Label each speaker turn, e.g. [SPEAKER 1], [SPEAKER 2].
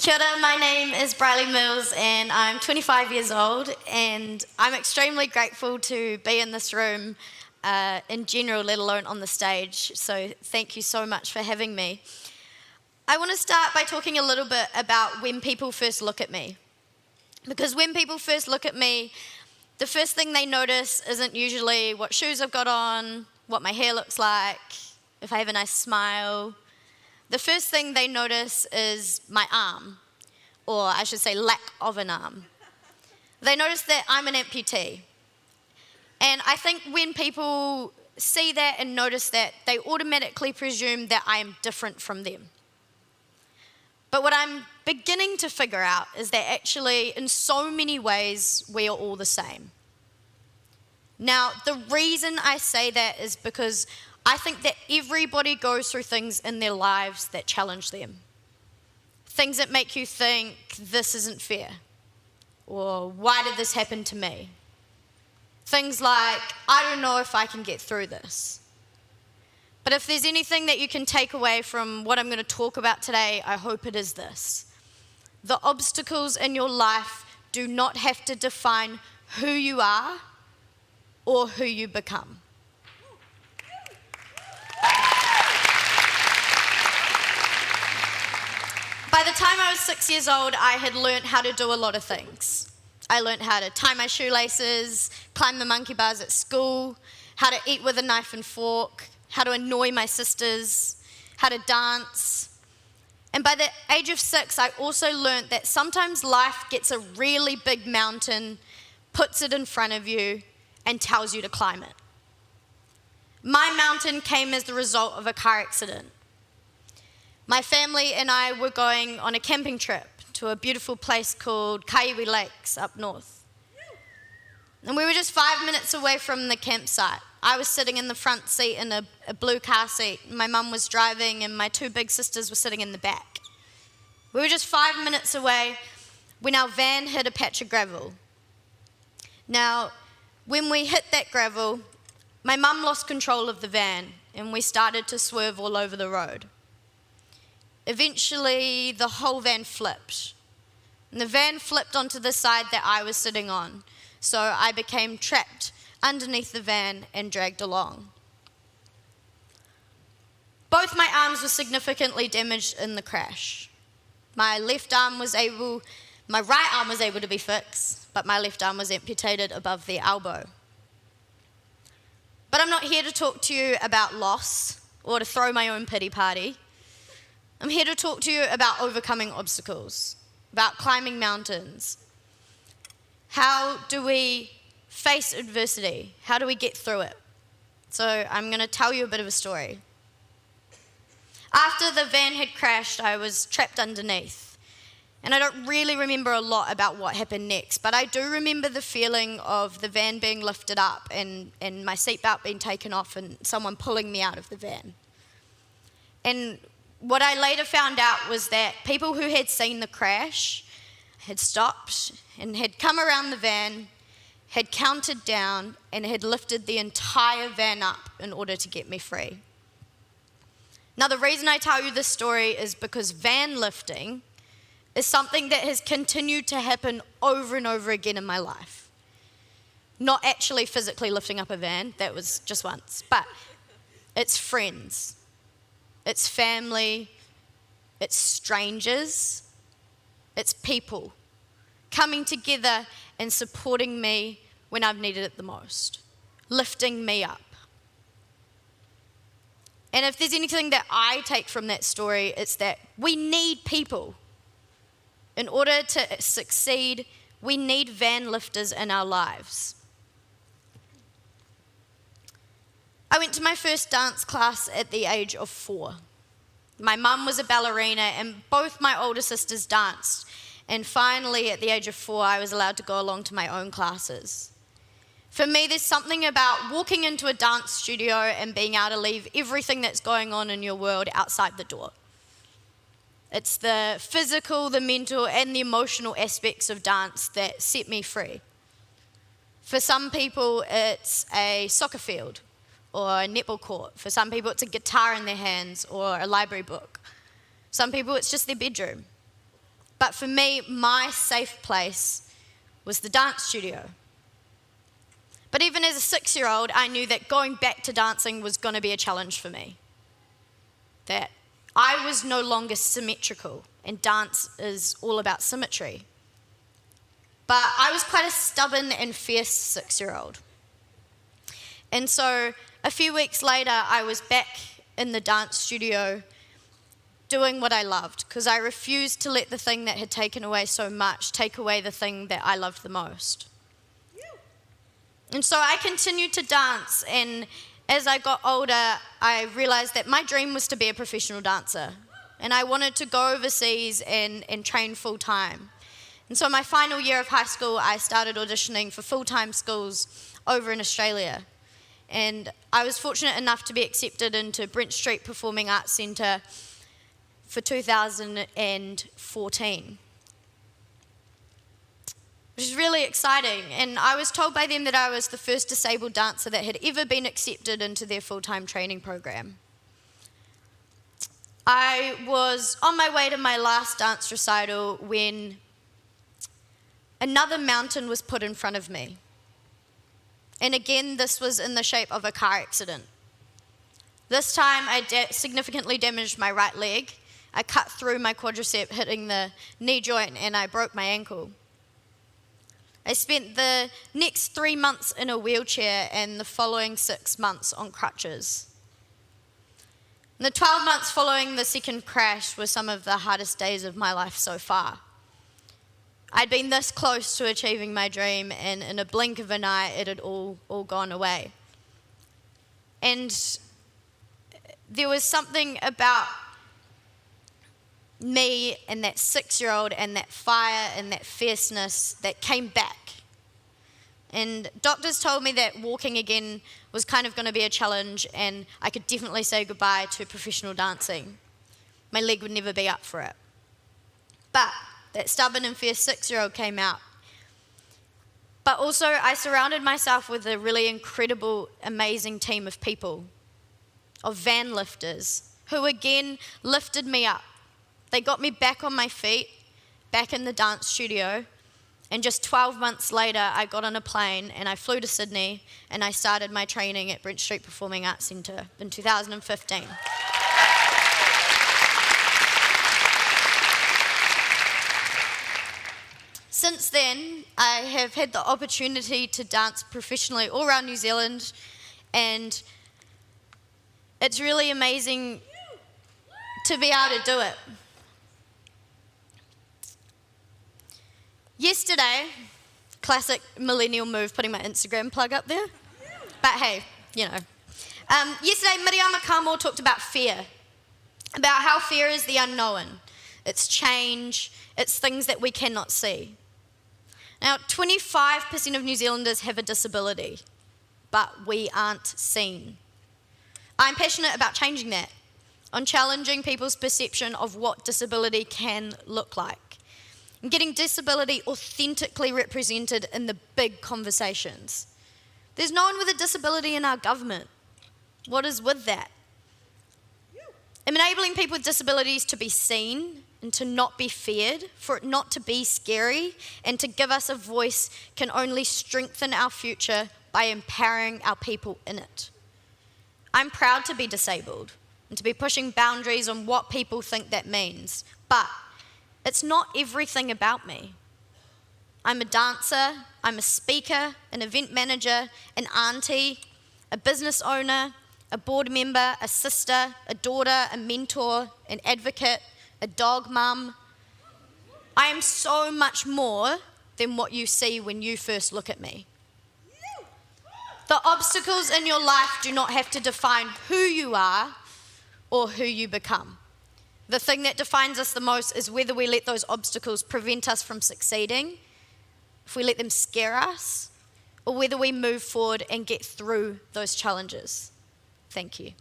[SPEAKER 1] Kia ora, my name is Brylee Mills and I'm 25 years old, and I'm extremely grateful to be in this room in general, let alone on the stage. So thank you so much for having me. I want to start by talking a little bit about when people first look at me. Because when people first look at me, the first thing they notice isn't usually what shoes I've got on, what my hair looks like, if I have a nice smile. The first thing they notice is my arm, or I should say lack of an arm. They notice that I'm an amputee. And I think when people see that and notice that, they automatically presume that I am different from them. But what I'm beginning to figure out is that actually, in so many ways, we are all the same. Now, the reason I say that is because I think that everybody goes through things in their lives that challenge them. Things that make you think, this isn't fair, or why did this happen to me? Things like, I don't know if I can get through this. But if there's anything that you can take away from what I'm going to talk about today, I hope it is this. The obstacles in your life do not have to define who you are or who you become. By the time I was 6 years old, I had learned how to do a lot of things. I learned how to tie my shoelaces, climb the monkey bars at school, how to eat with a knife and fork, how to annoy my sisters, how to dance. And by the age of 6, I also learned that sometimes life gets a really big mountain, puts it in front of you, and tells you to climb it. My mountain came as the result of a car accident. My family and I were going on a camping trip to a beautiful place called Kaiwi Lakes up north. And we were just 5 minutes away from the campsite. I was sitting in the front seat in a blue car seat. My mum was driving and my two big sisters were sitting in the back. We were just 5 minutes away when our van hit a patch of gravel. Now, when we hit that gravel, my mum lost control of the van and we started to swerve all over the road. Eventually, the whole van flipped. And the van flipped onto the side that I was sitting on, so I became trapped underneath the van and dragged along. Both my arms were significantly damaged in the crash. My right arm was able to be fixed, but my left arm was amputated above the elbow. But I'm not here to talk to you about loss or to throw my own pity party. I'm here to talk to you about overcoming obstacles, about climbing mountains. How do we face adversity? How do we get through it? So I'm going to tell you a bit of a story. After the van had crashed, I was trapped underneath. And I don't really remember a lot about what happened next, but I do remember the feeling of the van being lifted up and my seatbelt being taken off and someone pulling me out of the van. And what I later found out was that people who had seen the crash had stopped and had come around the van, had counted down, and had lifted the entire van up in order to get me free. Now, the reason I tell you this story is because van lifting is something that has continued to happen over and over again in my life. Not actually physically lifting up a van, that was just once, but it's friends. It's family, it's strangers, it's people coming together and supporting me when I've needed it the most, lifting me up. And if there's anything that I take from that story, it's that we need people. In order to succeed, we need van lifters in our lives. I went to my first dance class at the age of 4. My mum was a ballerina and both my older sisters danced. And finally, at the age of 4, I was allowed to go along to my own classes. For me, there's something about walking into a dance studio and being able to leave everything that's going on in your world outside the door. It's the physical, the mental, and the emotional aspects of dance that set me free. For some people, it's a soccer field or a netball court. For some people, it's a guitar in their hands or a library book. Some people, it's just their bedroom. But for me, my safe place was the dance studio. But even as a 6-year-old, I knew that going back to dancing was going to be a challenge for me. That I was no longer symmetrical, and dance is all about symmetry. But I was quite a stubborn and fierce 6-year-old. And so a few weeks later, I was back in the dance studio doing what I loved, because I refused to let the thing that had taken away so much take away the thing that I loved the most. And so I continued to dance, and as I got older, I realized that my dream was to be a professional dancer, and I wanted to go overseas and train full-time. And so my final year of high school, I started auditioning for full-time schools over in Australia. And I was fortunate enough to be accepted into Brent Street Performing Arts Centre for 2014. Which is really exciting. And I was told by them that I was the first disabled dancer that had ever been accepted into their full-time training program. I was on my way to my last dance recital when another mountain was put in front of me. And again, this was in the shape of a car accident. This time, I significantly damaged my right leg. I cut through my quadricep, hitting the knee joint, and I broke my ankle. I spent the next 3 months in a wheelchair and the following 6 months on crutches. And the 12 months following the second crash were some of the hardest days of my life so far. I'd been this close to achieving my dream, and in a blink of an eye, it had all gone away. And there was something about me and that 6-year-old and that fire and that fierceness that came back. And doctors told me that walking again was kind of going to be a challenge, and I could definitely say goodbye to professional dancing. My leg would never be up for it. But that stubborn and fierce 6-year-old came out. But also, I surrounded myself with a really incredible, amazing team of people, of van lifters, who again lifted me up. They got me back on my feet, back in the dance studio, and just 12 months later, I got on a plane and I flew to Sydney, and I started my training at Brent Street Performing Arts Centre in 2015. Since then, I have had the opportunity to dance professionally all around New Zealand, and it's really amazing to be able to do it. Yesterday, classic millennial move, putting my Instagram plug up there, but hey, you know. Yesterday, Miriam Kamo talked about fear, about how fear is the unknown. It's change, it's things that we cannot see. Now, 25% of New Zealanders have a disability, but we aren't seen. I'm passionate about changing that, on challenging people's perception of what disability can look like, and getting disability authentically represented in the big conversations. There's no one with a disability in our government. What is with that? Enabling people with disabilities to be seen and to not be feared, for it not to be scary, and to give us a voice can only strengthen our future by empowering our people in it. I'm proud to be disabled and to be pushing boundaries on what people think that means, but it's not everything about me. I'm a dancer, I'm a speaker, an event manager, an auntie, a business owner, a board member, a sister, a daughter, a mentor, an advocate, a dog mum. I am so much more than what you see when you first look at me. The obstacles in your life do not have to define who you are or who you become. The thing that defines us the most is whether we let those obstacles prevent us from succeeding, if we let them scare us, or whether we move forward and get through those challenges. Thank you.